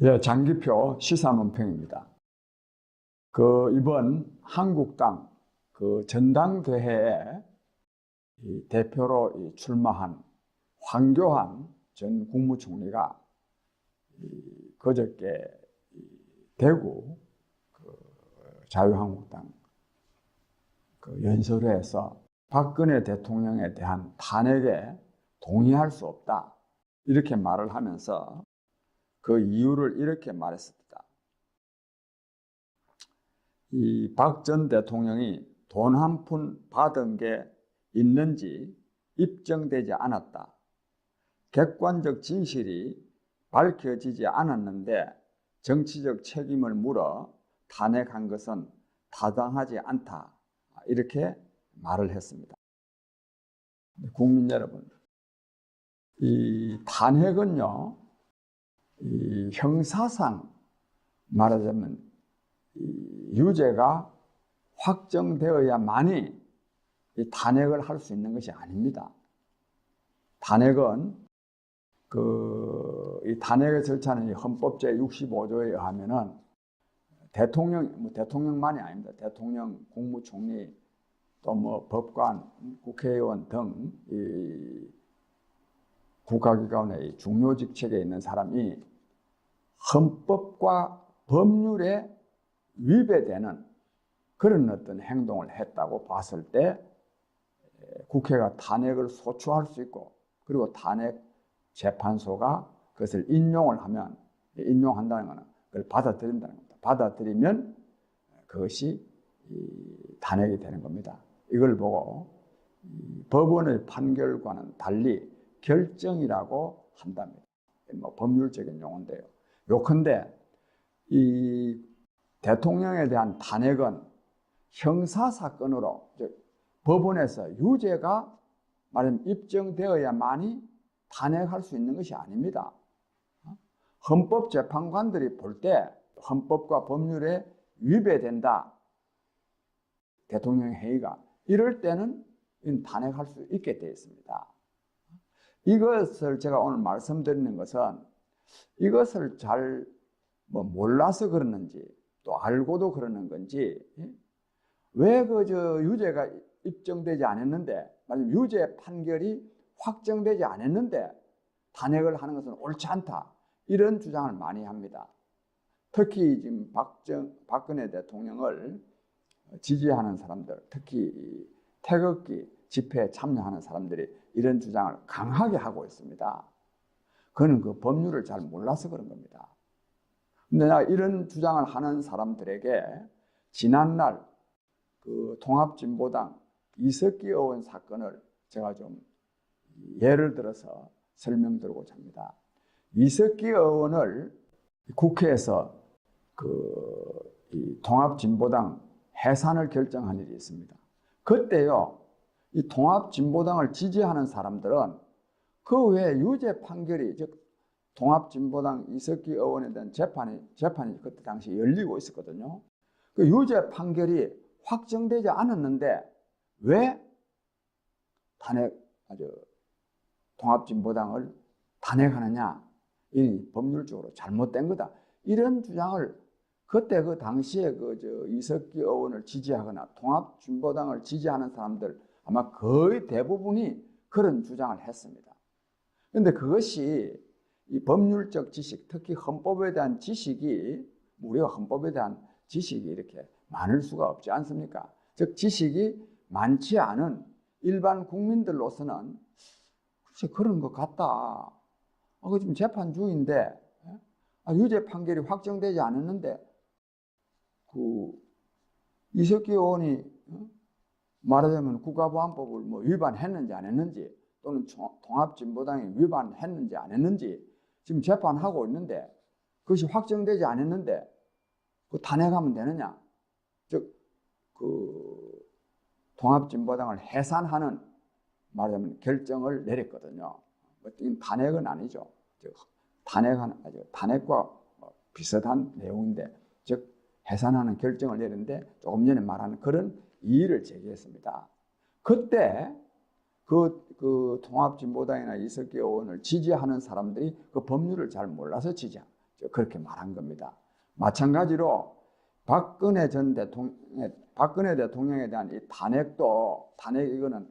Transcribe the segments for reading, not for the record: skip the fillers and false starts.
예, 장기표 시사논평입니다. 이번 한국당 전당대회에 대표로 출마한 황교안 전 국무총리가 그저께 대구 자유한국당 연설회에서 박근혜 대통령에 대한 탄핵에 동의할 수 없다, 이렇게 말을 하면서 그 이유를 이렇게 말했습니다. 이 박 전 대통령이 돈 한 푼 받은 게 있는지 입증되지 않았다. 객관적 진실이 밝혀지지 않았는데 정치적 책임을 물어 탄핵한 것은 타당하지 않다, 이렇게 말을 했습니다. 국민 여러분, 이 탄핵은요, 이 형사상 말하자면 유죄가 확정되어야만이 이 탄핵을 할 수 있는 것이 아닙니다. 탄핵은 이 탄핵의 절차는 헌법 제65조에 의하면은 대통령만이 아닙니다. 대통령, 국무총리, 또 법관, 국회의원 등 이 국가기관의 중요 직책에 있는 사람이 헌법과 법률에 위배되는 그런 어떤 행동을 했다고 봤을 때 국회가 탄핵을 소추할 수 있고, 그리고 탄핵 재판소가 그것을 인용한다는 것은 그걸 받아들인다는 겁니다. 받아들이면 그것이 탄핵이 되는 겁니다. 이걸 보고 법원의 판결과는 달리 결정이라고 한답니다. 법률적인 용어인데요. 요컨대 이 대통령에 대한 탄핵은 형사사건으로, 즉 법원에서 유죄가 말하자면 입증되어야만이 탄핵할 수 있는 것이 아닙니다. 헌법재판관들이 볼 때 헌법과 법률에 위배된다, 대통령 행위가, 이럴 때는 탄핵할 수 있게 되어 있습니다. 이것을 제가 오늘 말씀드리는 것은 이것을 잘 몰라서 그러는지 또 알고도 그러는 건지, 왜 유죄가 입증되지 않았는데, 유죄 판결이 확정되지 않았는데 탄핵을 하는 것은 옳지 않다, 이런 주장을 많이 합니다. 특히 지금 박근혜 대통령을 지지하는 사람들, 특히 태극기 집회에 참여하는 사람들이 이런 주장을 강하게 하고 있습니다. 그는 그 법률을 잘 몰라서 그런 겁니다. 근데 이런 주장을 하는 사람들에게 지난날 통합진보당 이석기 의원 사건을 제가 좀 예를 들어서 설명드리고자 합니다. 이석기 의원을 국회에서 이 통합진보당 해산을 결정한 일이 있습니다. 그때요, 이 통합진보당을 지지하는 사람들은 그 외에 유죄 판결이, 즉 통합진보당 이석기 의원에 대한 재판이 그때 당시 열리고 있었거든요. 그 유죄 판결이 확정되지 않았는데 왜 통합진보당을 탄핵하느냐, 이 법률적으로 잘못된 거다, 이런 주장을 그때 그 당시에 이석기 의원을 지지하거나 통합진보당을 지지하는 사람들 아마 거의 대부분이 그런 주장을 했습니다. 그런데 그것이 이 법률적 지식, 특히 헌법에 대한 지식이, 우리가 헌법에 대한 지식이 이렇게 많을 수가 없지 않습니까? 즉 지식이 많지 않은 일반 국민들로서는 글쎄 그런 것 같다, 그 지금 재판 중인데 유죄 판결이 확정되지 않았는데 이석기 의원이 말하자면 국가보안법을 위반했는지 안 했는지, 또는 통합진보당이 위반했는지 안 했는지 지금 재판하고 있는데 그것이 확정되지 않았는데 탄핵하면 되느냐? 즉 통합진보당을 해산하는, 말하자면 결정을 내렸거든요. 탄핵은 아니죠. 즉 탄핵과 비슷한 내용인데, 즉 해산하는 결정을 내렸는데 조금 전에 말하는 그런 이의를 제기했습니다. 그때 통합진보당이나 이석기 의원을 지지하는 사람들이 그 법률을 잘 몰라서 그렇게 말한 겁니다. 마찬가지로 박근혜 대통령에 대한 이 탄핵 이거는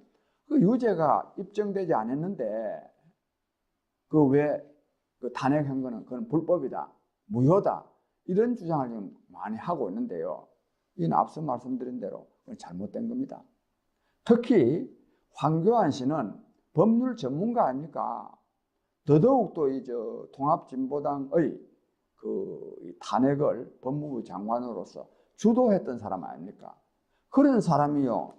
그 유죄가 입증되지 않았는데 그 왜 그 탄핵한 거는 그건 불법이다, 무효다, 이런 주장을 지금 많이 하고 있는데요. 이는 앞서 말씀드린 대로 잘못된 겁니다. 특히 황교안 씨는 법률 전문가 아닙니까? 더더욱 또 이 통합진보당의 그 탄핵을 법무부 장관으로서 주도했던 사람 아닙니까? 그런 사람이요,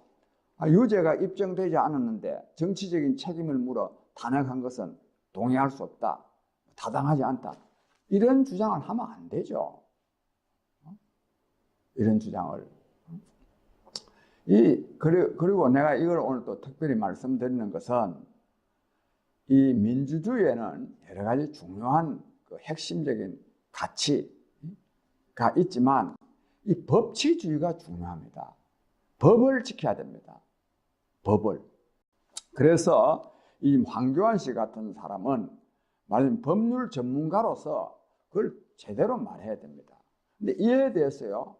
유죄가 입증되지 않았는데 정치적인 책임을 물어 탄핵한 것은 동의할 수 없다, 타당하지 않다, 이런 주장을 하면 안 되죠. 이런 주장을. 그리고 내가 이걸 오늘 또 특별히 말씀드리는 것은, 이 민주주의에는 여러 가지 중요한 그 핵심적인 가치가 있지만 이 법치주의가 중요합니다. 법을 지켜야 됩니다. 법을. 그래서 이 황교안 씨 같은 사람은 말하자면 법률 전문가로서 그걸 제대로 말해야 됩니다. 근데 이에 대해서요,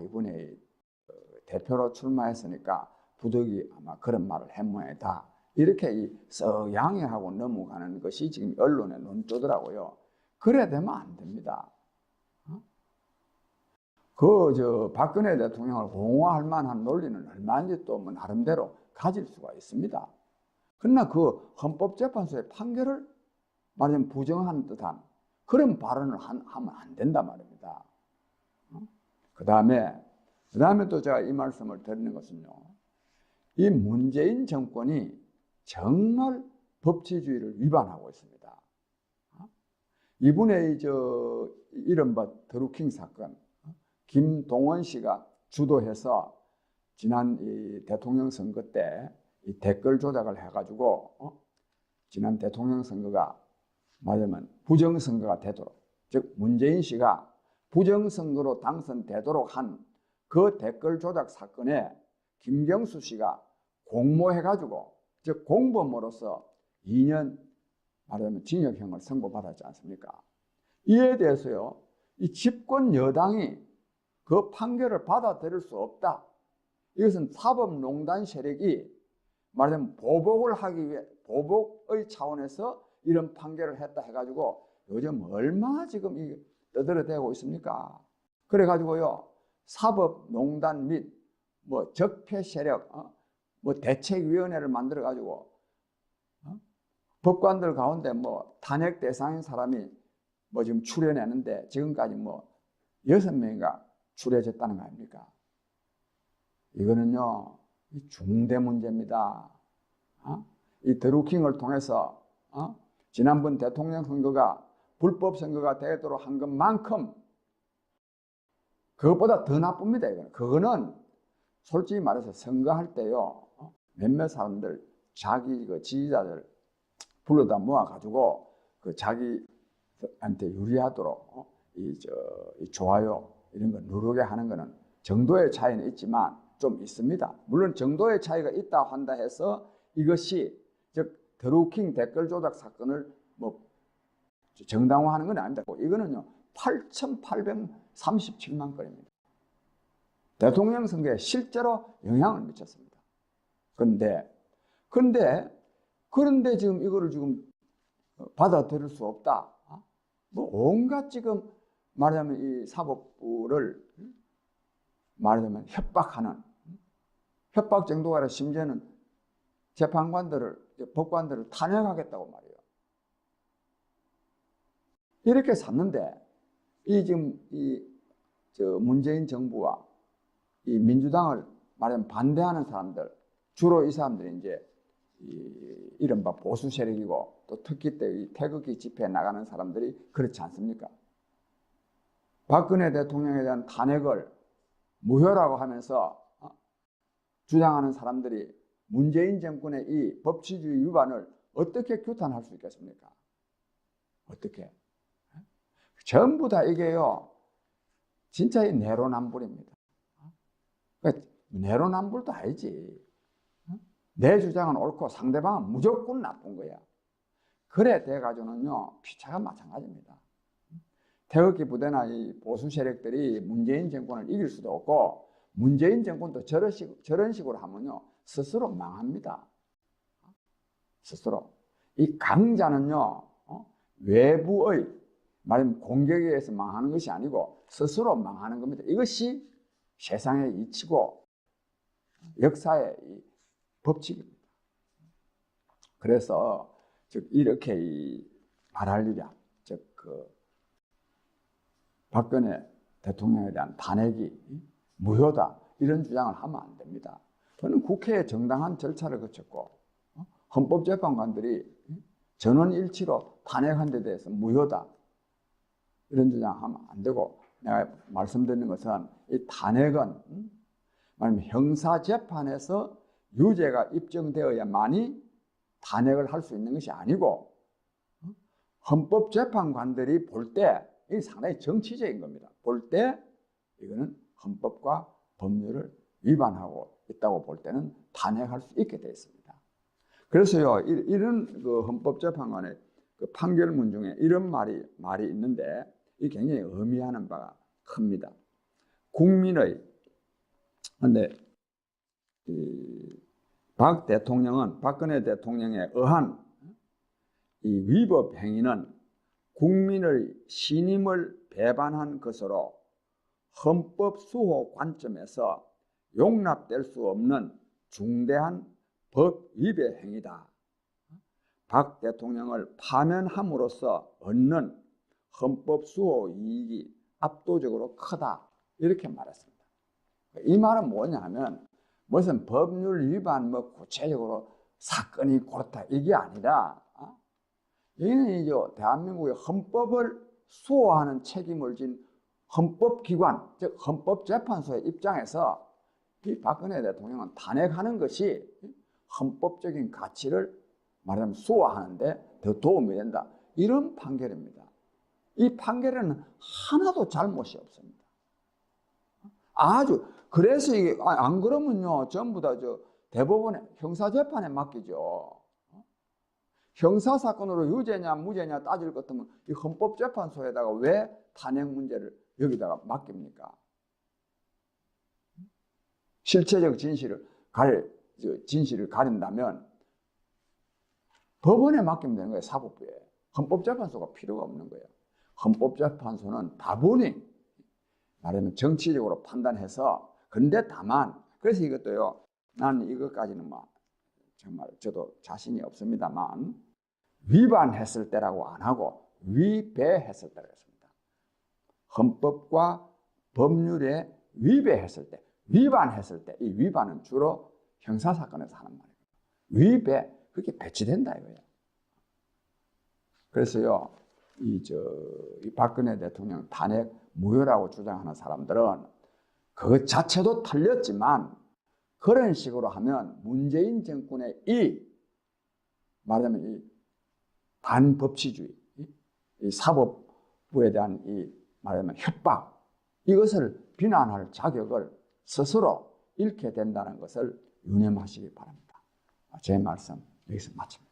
이번에 대표로 출마했으니까 부득이 아마 그런 말을 한 모양이다, 이렇게 썩 양해하고 넘어가는 것이 지금 언론의 논조더라고요. 그래야 되면 안 됩니다. 박근혜 대통령을 옹호할 만한 논리는 얼마든지 또 뭐 나름대로 가질 수가 있습니다. 그러나 그 헌법재판소의 판결을 말하자면 부정하는 듯한 그런 발언을 하면 안 된단 말입니다. 그 다음에 또 제가 이 말씀을 드리는 것은요, 이 문재인 정권이 정말 법치주의를 위반하고 있습니다. 이번에 이른바 드루킹 사건, 김동원 씨가 주도해서 지난 이 대통령 선거 때 이 댓글 조작을 해가지고 지난 대통령 선거가 말하자면 부정선거가 되도록, 즉 문재인 씨가 부정선거로 당선되도록 한 그 댓글 조작 사건에 김경수 씨가 공모해가지고, 즉 공범으로서 2년 말하자면 징역형을 선고받았지 않습니까? 이에 대해서요, 이 집권 여당이 그 판결을 받아들일 수 없다. 이것은 사법농단 세력이 말하자면 보복을 하기 위해, 보복의 차원에서 이런 판결을 했다 해가지고 요즘 얼마나 지금 떠들어대고 있습니까? 그래가지고요, 사법농단 및 뭐 적폐 세력, 뭐 대책위원회를 만들어가지고 법관들 가운데 뭐 탄핵 대상인 사람이 뭐 지금 출연했는데 지금까지 뭐 6명인가 추려졌다는 거 아닙니까? 이거는요, 중대 문제입니다. 이 드루킹을 통해서 지난번 대통령 선거가 불법 선거가 되도록 한 것만큼 그것보다 더 나쁩니다. 그거는 솔직히 말해서 선거할 때요, 몇몇 사람들 자기 그 지지자들 불러다 모아가지고 그 자기한테 유리하도록 이 좋아요 이런 거 누르게 하는 거는 정도의 차이는 있지만 좀 있습니다. 물론 정도의 차이가 있다 한다 해서 이것이 즉 드루킹 댓글 조작 사건을 뭐 정당화하는 건 아닙니다. 이거는요 8,837만 건입니다. 대통령 선거에 실제로 영향을 미쳤습니다. 그런데 지금 이거를 지금 받아들일 수 없다. 뭐 온갖 지금 말하자면 이 사법부를 말하자면 협박 정도가 아니라 심지어는 법관들을 탄핵하겠다고 말이에요. 이렇게 샀는데 문재인 정부와 이 민주당을 말하자면 반대하는 사람들, 주로 이 사람들이 이제 이른바 보수 세력이고 또 특히 때 이 태극기 집회에 나가는 사람들이 그렇지 않습니까? 박근혜 대통령에 대한 탄핵을 무효라고 하면서 주장하는 사람들이 문재인 정권의 이 법치주의 위반을 어떻게 규탄할 수 있겠습니까? 어떻게? 전부 다 이게요, 진짜 이 내로남불입니다. 그러니까 내로남불도 아니지. 내 주장은 옳고 상대방은 무조건 나쁜 거야. 그래 돼가지고는요, 피차가 마찬가지입니다. 태극기 부대나 이 보수 세력들이 문재인 정권을 이길 수도 없고, 문재인 정권도 저런 식으로 하면요, 스스로 망합니다. 스스로. 이 강자는요, 외부의, 말하면 공격에 의해서 망하는 것이 아니고 스스로 망하는 겁니다. 이것이 세상의 이치고 역사의 법칙입니다. 그래서 즉 이렇게 말할 일이야. 즉 박근혜 대통령에 대한 탄핵이 무효다, 이런 주장을 하면 안 됩니다. 저는 국회의 정당한 절차를 거쳤고 헌법재판관들이 전원일치로 탄핵한 데 대해서 무효다, 이런 주장하면 안 되고, 내가 말씀드리는 것은 이 탄핵은 말하면 형사재판에서 유죄가 입증되어야만이 탄핵을 할 수 있는 것이 아니고, 헌법재판관들이 볼 때 이게 상당히 정치적인 겁니다. 볼 때 이거는 헌법과 법률을 위반하고 있다고 볼 때는 탄핵할 수 있게 되어 있습니다. 그래서요, 이런 그 헌법재판관의 그 판결문 중에 이런 말이 있는데, 이 굉장히 의미하는 바가 큽니다. 국민의, 근데 박근혜 대통령에 의한 이 위법 행위는 국민의 신임을 배반한 것으로 헌법 수호 관점에서 용납될 수 없는 중대한 법 위배 행위다. 박 대통령을 파면함으로써 얻는 헌법 수호 이익이 압도적으로 크다, 이렇게 말했습니다. 이 말은 뭐냐 하면 무슨 법률 위반 구체적으로 사건이 그렇다, 이게 아니라 여기는 이제 대한민국의 헌법을 수호하는 책임을 진 헌법기관, 즉 헌법재판소의 입장에서 이 박근혜 대통령은 탄핵하는 것이 헌법적인 가치를 말하자면 수호하는데 더 도움이 된다, 이런 판결입니다. 이 판결에는 하나도 잘못이 없습니다. 그래서 이게 안 그러면요, 전부 다 대법원의 형사재판에 맡기죠. 형사사건으로 유죄냐 무죄냐 따질 것 같으면 이 헌법재판소에다가 왜 탄핵 문제를 여기다가 맡깁니까? 실체적 진실을 가린다면 법원에 맡기면 되는 거예요. 사법부에. 헌법재판소가 필요가 없는 거예요. 헌법재판소는 다분히 말하면 정치적으로 판단해서, 근데 다만, 그래서 이것도요, 나는 이것까지는 정말 저도 자신이 없습니다만, 위반했을 때라고 안 하고 위배했을 때라고 했습니다. 헌법과 법률에 위배했을 때, 위반했을 때, 이 위반은 주로 형사사건에서 하는 말이에요. 위배, 그렇게 배치된다 이거예요. 그래서요, 이 박근혜 대통령 탄핵 무효라고 주장하는 사람들은 그것 자체도 틀렸지만, 그런 식으로 하면 문재인 정권의 말하자면 이 반법치주의, 이 사법부에 대한 말하자면 협박, 이것을 비난할 자격을 스스로 잃게 된다는 것을 유념하시기 바랍니다. 제 말씀 여기서 마칩니다.